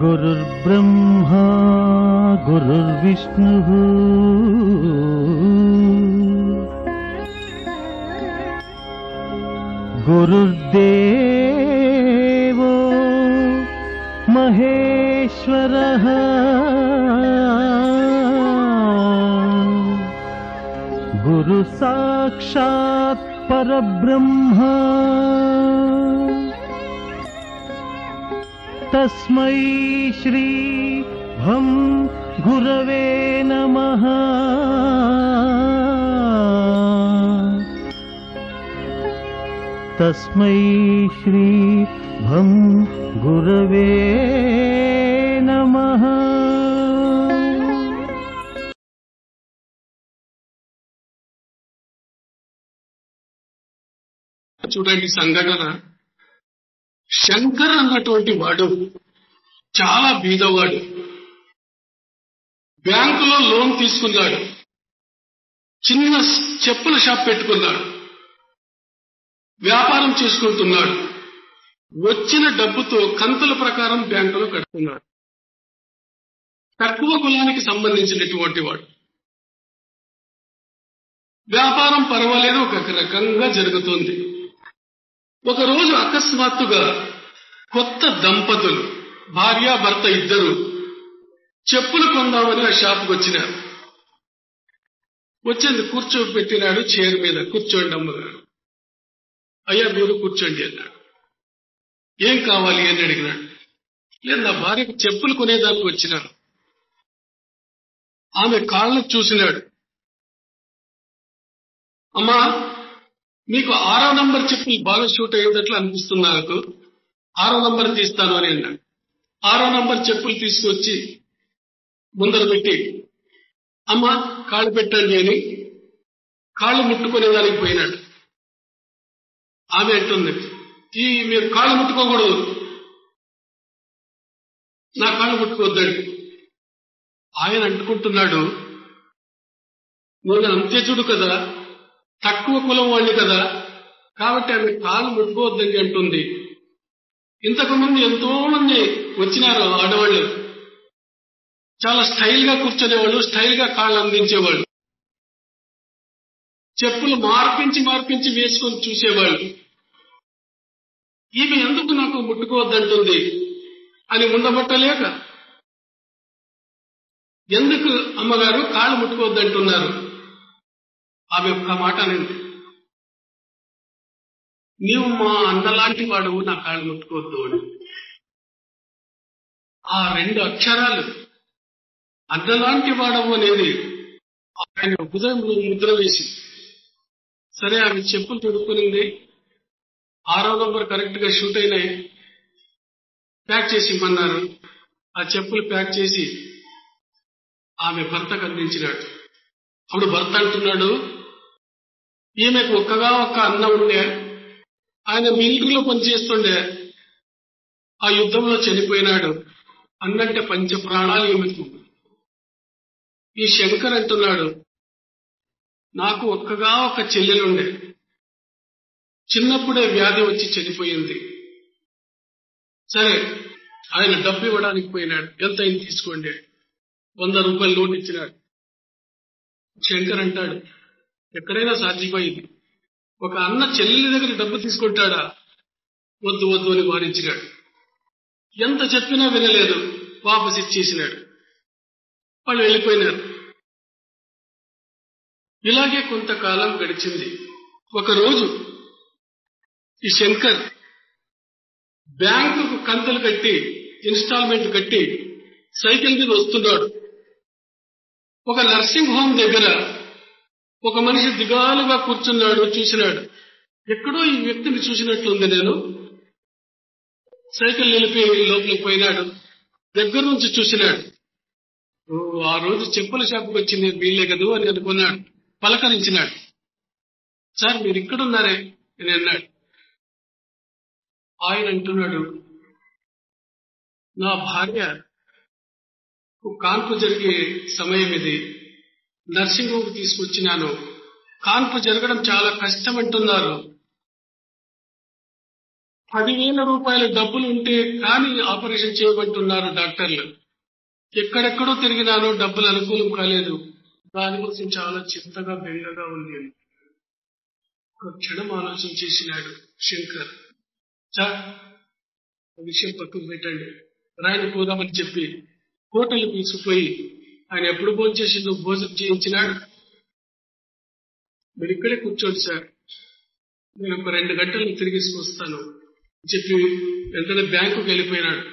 गुरुर्ब्रह्मा गुरुर्विष्णुः गुरुर्देवो महेश्वरः गुरु साक्षात् परब्रह्म तस्मै श्री भं गुरवे नमः। तस्मै श्री भं गुरवे नमः। చూడండి సంఘటన. శంకర్ అన్నటువంటి వాడు చాలా బీదవాడు. బ్యాంకులో లోన్ తీసుకున్నాడు. చిన్న చెప్పుల షాప్ పెట్టుకున్నాడు. వ్యాపారం చేసుకుంటున్నాడు. వచ్చిన డబ్బుతో కంతుల ప్రకారం బ్యాంకులో కడుతున్నాడు. తక్కువ కులానికి సంబంధించినటువంటి వాడు. వ్యాపారం పర్వాలేదు, ఒక రకంగా జరుగుతుంది. ఒకరోజు అకస్మాత్తుగా కొత్త దంపతులు భార్యాభర్త ఇద్దరు చెప్పులు కొందామని ఆ షాపుకు వచ్చినారు. వచ్చేందుకు కూర్చోబెట్టినాడు. చైర్ మీద కూర్చోండి అమ్మగారు. అయ్యా మీరు కూర్చోండి అన్నాడు. ఏం కావాలి అని అడిగినాడు. లేదు, నా భార్యకు చెప్పులు కొనేదానికి వచ్చినాను. ఆమె కాళ్ళకు చూసినాడు. అమ్మా, మీకు 6వ నంబర్ చెప్పులు బాగా షూట్ అయ్యేటట్లు అనిపిస్తుంది, నాకు 6వ నంబర్ తీస్తాను అని అన్నాడు. 6వ నంబర్ చెప్పులు తీసుకొచ్చి ముందర పెట్టి, అమ్మా కాళ్ళు పెట్టండి అని కాళ్ళు ముట్టుకునేదానికి పోయినాడు. ఆమె అంటుంది, మీరు కాళ్ళు ముట్టుకోకూడదు, నా కాళ్ళు ముట్టుకోవద్దండి. ఆయన అంటుకుంటున్నాడు, నేను అంత్యజుడు కదా, తక్కువ కులం వాడిని కదా, కాబట్టి ఆమె కాళ్ళు ముట్టుకోవద్దని అంటుంది. ఇంతకు ముందు ఎంతో మంది వచ్చినారు ఆడవాళ్ళు. చాలా స్టైల్ గా కూర్చునేవాళ్ళు, స్టైల్ గా కాళ్ళు అందించేవాళ్ళు. చెప్పులు మార్పించి వేసుకొని చూసేవాళ్ళు. ఈమె ఎందుకు నాకు ముట్టుకోవద్దంటుంది అని ఉండబట్టలేక, ఎందుకు అమ్మగారు కాళ్ళు ముట్టుకోవద్దంటున్నారు? ఆమె ఒక్క మాట అనింది, నీవు మా అన్నలాంటి వాడు, నా కాళ్ళు ముట్టుకోవద్దు అని. ఆ 2 అక్షరాలు అన్నలాంటి వాడవు అనేది ఆయన హృదయంలో ముద్ర వేసి, సరే ఆమె చెప్పులు తొడుక్కునింది. 6వ నంబర్ కరెక్ట్ గా షూట్ అయినాయి. ప్యాక్ చేసి ఇమ్మన్నారు. ఆ చెప్పులు ప్యాక్ చేసి ఆమె భర్తకు అందించినాడు. అప్పుడు భర్త అంటున్నాడు, ఈమెకు ఒక్కగా ఒక్క అన్న ఉండే, ఆయన మిలిటరీలో పనిచేస్తుండే, ఆ యుద్ధంలో చనిపోయినాడు. అన్నంటే 5 ప్రాణాలు ఈమెకు. ఈ శంకర్ అంటున్నాడు, నాకు ఒక్కగా ఒక చెల్లెలుండే, చిన్నప్పుడే వ్యాధి వచ్చి చనిపోయింది. సరే ఆయన డబ్బు ఇవ్వడానికి పోయినాడు. ఎంత అయింది తీసుకోండి, 100 రూపాయలు నోటు ఇచ్చినాడు. శంకర్ అంటాడు, ఎక్కడైనా సాధ్యమైంది, ఒక అన్న చెల్లెలి దగ్గర డబ్బు తీసుకుంటాడా? వద్దు వద్దు అని వారించినాడు. ఎంత చెప్పినా వినలేదు, వాపస్ ఇచ్చేసినాడు. వాళ్ళు వెళ్ళిపోయినారు. ఇలాగే కొంతకాలం గడిచింది. ఒకరోజు ఈ శంకర్ బ్యాంకుకు కంతులు కట్టి, ఇన్స్టాల్మెంట్ కట్టి సైకిల్ మీద వస్తున్నాడు. ఒక నర్సింగ్ హోమ్ దగ్గర ఒక మనిషి దిగాలుగా కూర్చున్నాడు. చూసినాడు, ఎక్కడో ఈ వ్యక్తిని చూసినట్లుంది నేను. సైకిల్ నిలిపి లోపలికి పోయినాడు. దగ్గర నుంచి చూసినాడు. ఆ రోజు చెప్పుల షాపుకి వచ్చింది వీళ్ళే కదూ అని అనుకున్నాడు. పలకరించినాడు. సార్ మీరు ఇక్కడున్నారే అని అన్నాడు. ఆయన అంటున్నాడు, నా భార్య కాన్పు జరిగే సమయం ఇది, నర్సింగ్ హోమ్ తీసుకొచ్చినాను. కాన్పు జరగడం చాలా కష్టం అంటున్నారు. 10,000 రూపాయల డబ్బులు ఉంటే కానీ ఆపరేషన్ చేయబట్టున్నారు డాక్టర్లు. ఎక్కడెక్కడో తిరిగినాను, డబ్బులు అనుకూలం కాలేదు. దానికోసం చాలా చింతగా బెంగగా ఉంది. ఒక క్షణం ఆలోచన చేసినాడు శంకర్. విషయం పక్కకు పెట్టండి, రాయని పోదామని చెప్పి హోటల్ తీసుకుపోయి ఆయన ఎప్పుడు భోజనం చేసిందో భోజనం చేయించినాడు. మీరు ఇక్కడే కూర్చోండి సార్, నేను ఒక 2 గంటలు తిరిగిసుకొస్తాను చెప్పి వెంటనే బ్యాంకుకి వెళ్ళిపోయినాడు.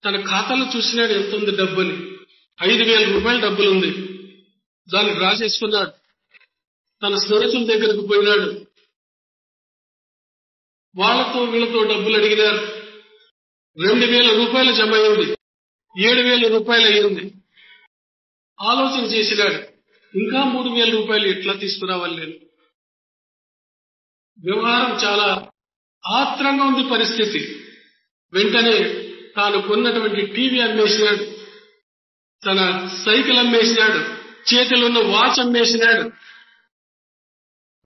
తన ఖాతాలో చూసినాడు ఎంత ఉంది డబ్బుని. 5,000 రూపాయల డబ్బులు ఉంది. దాన్ని డ్రా చేసుకున్నాడు. తన స్నేహితుల దగ్గరకు పోయినాడు. వాళ్లతో వీళ్లతో డబ్బులు అడిగినారు. 2,000 రూపాయలు జమ అయింది. 7,000 రూపాయలు అయ్యింది. ఆలోచన చేసినాడు, ఇంకా 3,000 రూపాయలు ఎట్లా తీసుకురావాలి నేను. వ్యవహారం చాలా ఆత్రంగా ఉంది పరిస్థితి. వెంటనే తాను కొన్నటువంటి టీవీ అమ్మేసినాడు, తన సైకిల్ అమ్మేసినాడు, చేతిలో ఉన్న వాచ్ అమ్మేసినాడు.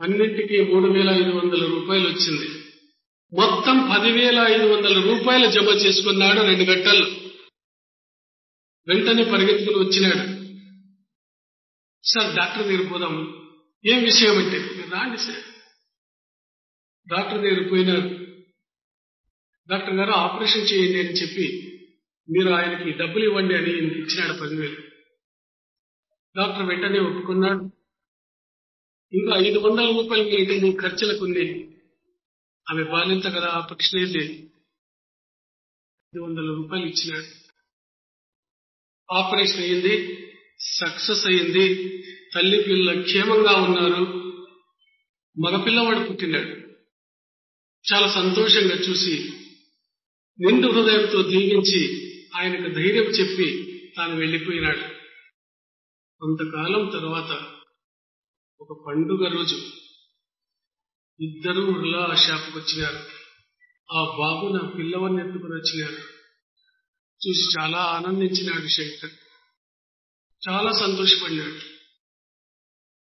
అన్నింటికీ 3,500 రూపాయలు వచ్చింది. మొత్తం 10,500 రూపాయలు జమ చేసుకున్నాడు 2 గంటలు. వెంటనే పరిగెత్తుకుని వచ్చినాడు. సార్ డాక్టర్ దగ్గర పోదాము. ఏం విషయం అంటే, మీరు రాండి సార్. డాక్టర్ దగ్గర పోయినారు. డాక్టర్ గారు ఆపరేషన్ చేయండి అని చెప్పి మీరు ఆయనకి డబ్బులు ఇవ్వండి అని ఇచ్చినాడు 10,000. డాక్టర్ వెంటనే ఒప్పుకున్నాడు. ఇంకా 500 రూపాయలు మీ ఖర్చులకు ఉంది. ఆమె బాలింత కదా, ఆపరేషన్ అయితే 500 రూపాయలు ఇచ్చినాడు. ఆపరేషన్ అయ్యింది, సక్సెస్ అయ్యింది. తల్లి పిల్ల క్షేమంగా ఉన్నారు. మగపిల్లవాడు పుట్టినాడు. చాలా సంతోషంగా చూసి నిండు హృదయంతో దీవించి ఆయనకు ధైర్యం చెప్పి తాను వెళ్లిపోయినాడు. కొంతకాలం తర్వాత ఒక పండుగ రోజు ఇద్దరు ఉర్లా ఆ షాపుకు వచ్చినారు. ఆ బాబు నా పిల్లవాడిని ఎత్తుకుని వచ్చినారు. చూసి చాలా ఆనందించినాడు శంకర్. చాలా సంతోషపడినాడు.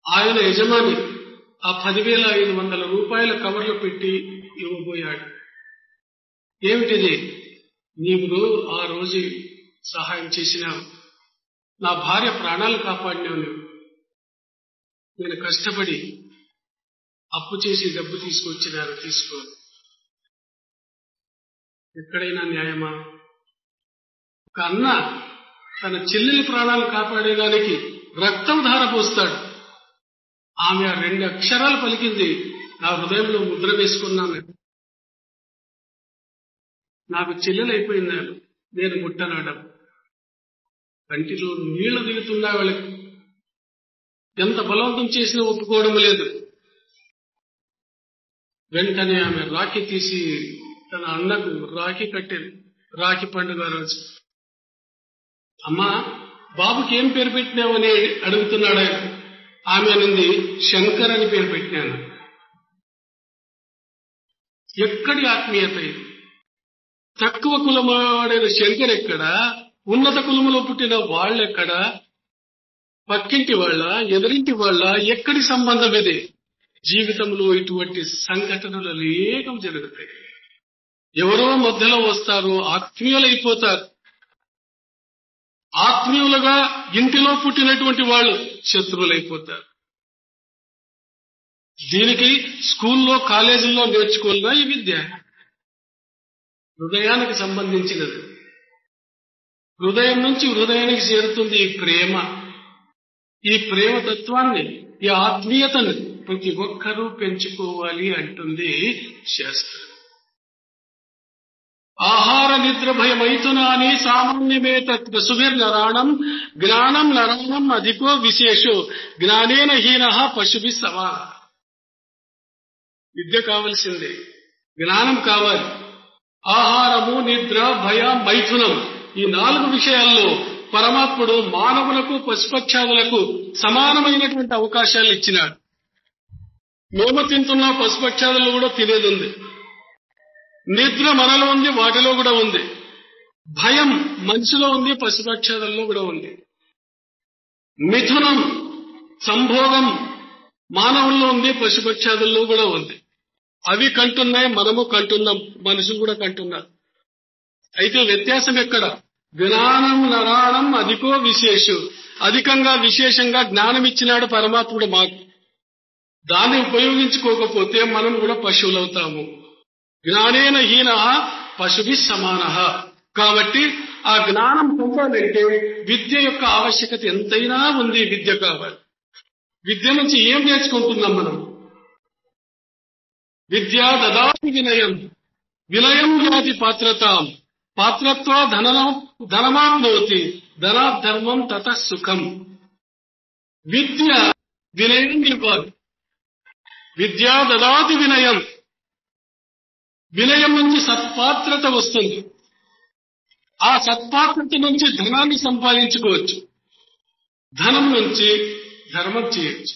ఆయన యజమాని ఆ 10,500 రూపాయల కవర్లో పెట్టి ఇవ్వబోయాడు. ఏమిటిది? నీవు ఆ రోజు సహాయం చేసినావు, నా భార్య ప్రాణాలు కాపాడినావు. నేను కష్టపడి అప్పు చేసి డబ్బు తీసుకొచ్చినాను, తీసుకో. ఎక్కడైనా న్యాయమా? ఒక అన్న తన చెల్లెలి ప్రాణాలు కాపాడేదానికి రక్తం ధారపోస్తాడు. ఆమె 2 అక్షరాలు పలికింది, నా హృదయంలో ముద్ర వేసుకున్నాను. నాకు చెల్లెలైపోయిందాను, నేను ముట్టనాడం. కంటిలో నీళ్లు దిగుతున్నా వాళ్ళకి. ఎంత బలవంతం చేసినా ఒప్పుకోవడం లేదు. వెంటనే ఆమె రాఖీ తీసి తన అన్నకు రాఖీ కట్టేది. రాఖీ పండుగ రోజు అమ్మా బాబుకి ఏం పేరు పెట్టినావని అడుగుతున్నాడు ఆయన. ఆమె అనింది, శంకర్ అని పేరు పెట్టినాను. ఎక్కడి ఆత్మీయత ఇది? తక్కువ కులమాడైన శంకర్ ఎక్కడా? ఉన్నత కులములో పుట్టిన వాళ్ళెక్కడా? పక్కింటి వాళ్ళ, ఎదురింటి వాళ్ళ, ఎక్కడి సంబంధం ఇది? జీవితంలో ఇటువంటి సంఘటనలు అనేకం జరుగుతాయి. ఎవరో మధ్యలో వస్తారు, ఆత్మీయులైపోతారు. ఆత్మీయులుగా ఇంటిలో పుట్టినటువంటి వాళ్ళు శత్రువులైపోతారు. దీనికి స్కూల్లో, కాలేజీల్లో నేర్చుకోవాలా ఈ విద్య? హృదయానికి సంబంధించినది. హృదయం నుంచి హృదయానికి చేరుతుంది ఈ ప్రేమ. ఈ ప్రేమ తత్వాన్ని, ఈ ఆత్మీయతను ప్రతి ఒక్కరూ పెంచుకోవాలి అంటుంది శాస్త్రం. ఆహార నిద్ర భయమైతునాని సామాన్యమే తత్వ సుభిర్నరాణం జ్ఞానం నరాణం అధికో విశేషో జ్ఞానేన హీనః పశుభి సమా. విద్య కావలసిందే, జ్ఞానం కావాలి. ఆహారము, నిద్ర, భయ, మైథునం, ఈ 4 విషయాల్లో పరమాత్ముడు మానవులకు, పశుపక్షాదులకు సమానమైనటువంటి అవకాశాలు ఇచ్చినాడు. మేము తింటున్న పశుపక్షాదులు కూడా తినేది ఉంది. నిద్ర మనలో ఉంది, వాటిలో కూడా ఉంది. భయం మనిషిలో ఉంది, పశుపక్షాదుల్లో కూడా ఉంది. మిథునం, సంభోగం మానవుల్లో ఉంది, పశుపక్షాదుల్లో కూడా ఉంది. అవి కంటున్నాయి, మనము కంటున్నాం, మనుషులు కూడా కంటున్నారు. అయితే వ్యత్యాసం ఎక్కడ? జ్ఞానం నరాణం అధికో విశేషు. అధికంగా విశేషంగా జ్ఞానం ఇచ్చినాడు పరమాత్ముడు మాకు. దాన్ని ఉపయోగించుకోకపోతే మనం కూడా పశువులవుతాము. జ్ఞానేన హీన పశుభి సమాన. కాబట్టి ఆ జ్ఞానం పొందాలంటే విద్య యొక్క ఆవశ్యకత ఎంతైనా ఉంది. విద్య కావాలి. విద్య నుంచి ఏం నేర్చుకుంటున్నాం మనం? విద్యా దదాతి వినయం, వినయం యాతి పాత్రతాం, పాత్రత్వా ధనమాప్నోతి, ధనాత్ ధర్మం తతః సుఖం. విద్య వినయం ఇవ్వాలి. విద్యా దదాతి వినయం, వినయం నుంచి సత్పాత్రత వస్తుంది. ఆ సత్పాత్రత నుంచి ధనాన్ని సంపాదించుకోవచ్చు. ధనం నుంచి ధర్మం చేయొచ్చు.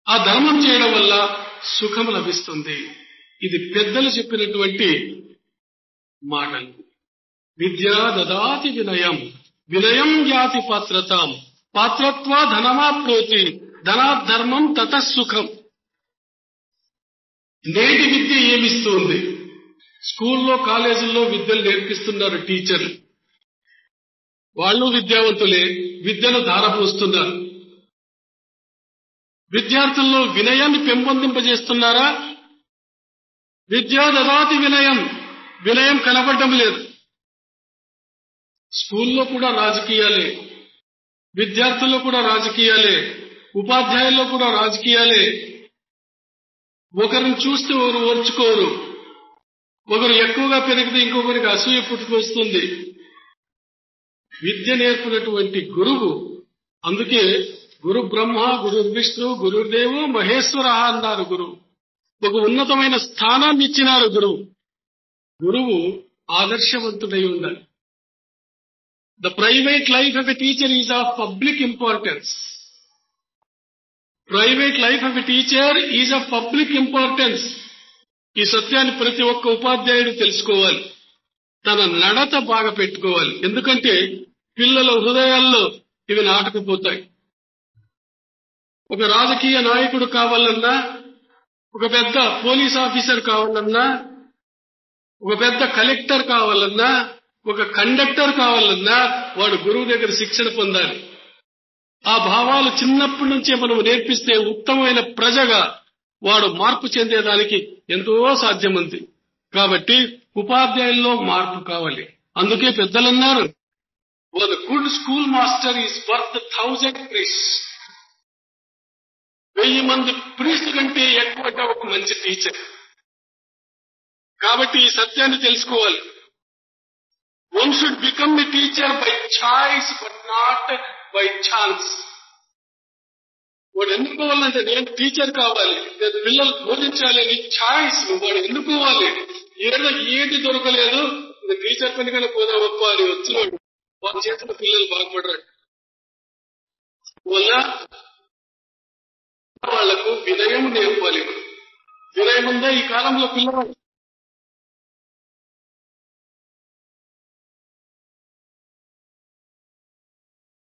ఆ ధర్మం చేయడం వల్ల సుఖం లభిస్తుంది. ఇది పెద్దలు చెప్పినటువంటి మాటలు. విద్యా దదాతి వినయం, వినయం యాతి పాత్రతాం, పాత్రత్వా ధనమాప్నోతి, ధనాత్ ధర్మం తతః సుఖం. నేటి విద్య ఏమిస్తుంది? స్కూల్లో కాలేజీల్లో విద్యలు నేర్పిస్తున్నారు టీచర్లు. వాళ్ళు విద్యావంతులే, విద్యను ధారపోస్తున్నారు. విద్యార్థుల్లో వినయాన్ని పెంపొందింపజేస్తున్నారా? విద్యా దదాతి వినయం, వినయం కనపడటం లేదు. స్కూల్లో కూడా రాజకీయాలే, విద్యార్థుల్లో కూడా రాజకీయాలే, ఉపాధ్యాయుల్లో కూడా రాజకీయాలే. ఒకరిని చూస్తే ఒకరు ఓర్చుకోరు. ఒకరు ఎక్కువగా పెరిగితే ఇంకొకరికి అసూయ పుట్టుకొస్తుంది. విద్య నేర్పినటువంటి గురువు, అందుకే గురు బ్రహ్మ గురు విష్ణు గురుదేవో మహేశ్వర అన్నారు. గురువు ఒక ఉన్నతమైన స్థానాన్ని ఇచ్చినారు. గురువు ఆదర్శవంతుడై ఉండాలి. The private life of a teacher is of public importance. Private life of a teacher is of public importance. ఈ సత్యాన్ని ప్రతి ఒక్క ఉపాధ్యాయుడు తెలుసుకోవాలి. తన నడత బాగా పెట్టుకోవాలి. ఎందుకంటే పిల్లల హృదయాల్లో ఇవి నాటుకుపోతాయి. ఒక రాజకీయ నాయకుడు కావాలన్నా, ఒక పెద్ద పోలీస్ ఆఫీసర్ కావాలన్నా, ఒక పెద్ద కలెక్టర్ కావాలన్నా, ఒక కండక్టర్ కావాలన్నా వాడు గురువు దగ్గర శిక్షణ పొందాలి. ఆ భావాలు చిన్నప్పటి నుంచే మనం నేర్పిస్తే ఉత్తమమైన ప్రజగా వాడు మార్పు చెందేదానికి ఎంతో సాధ్యం ఉంది. కాబట్టి ఉపాధ్యాయుల్లో మార్పు కావాలి. అందుకే పెద్దలన్నారు, "One good school master is worth 1,000 priests." 1000 మంది ప్రీస్ట్ కంటే ఎక్కువగా ఒక మంచి టీచర్. కాబట్టి ఈ సత్యాన్ని తెలుసుకోవాలి. One should become a teacher by choice but not by chance. వాడు ఎన్నుకోవాలంటే నేను టీచర్ కావాలి, నేను పిల్లలు బోధించాలి అని ఛాయిస్ వాడు ఎన్నుకోవాలి. ఏది దొరకలేదు, టీచర్ పని కన్నా పోదా గొప్ప అని వచ్చినాడు, వారి చేతుల పిల్లలు బాగుపడ్డాడు. వల్ల వాళ్లకు వినయం నేర్పాలి. వినయం ఉందా ఈ కాలంలో పిల్లలు?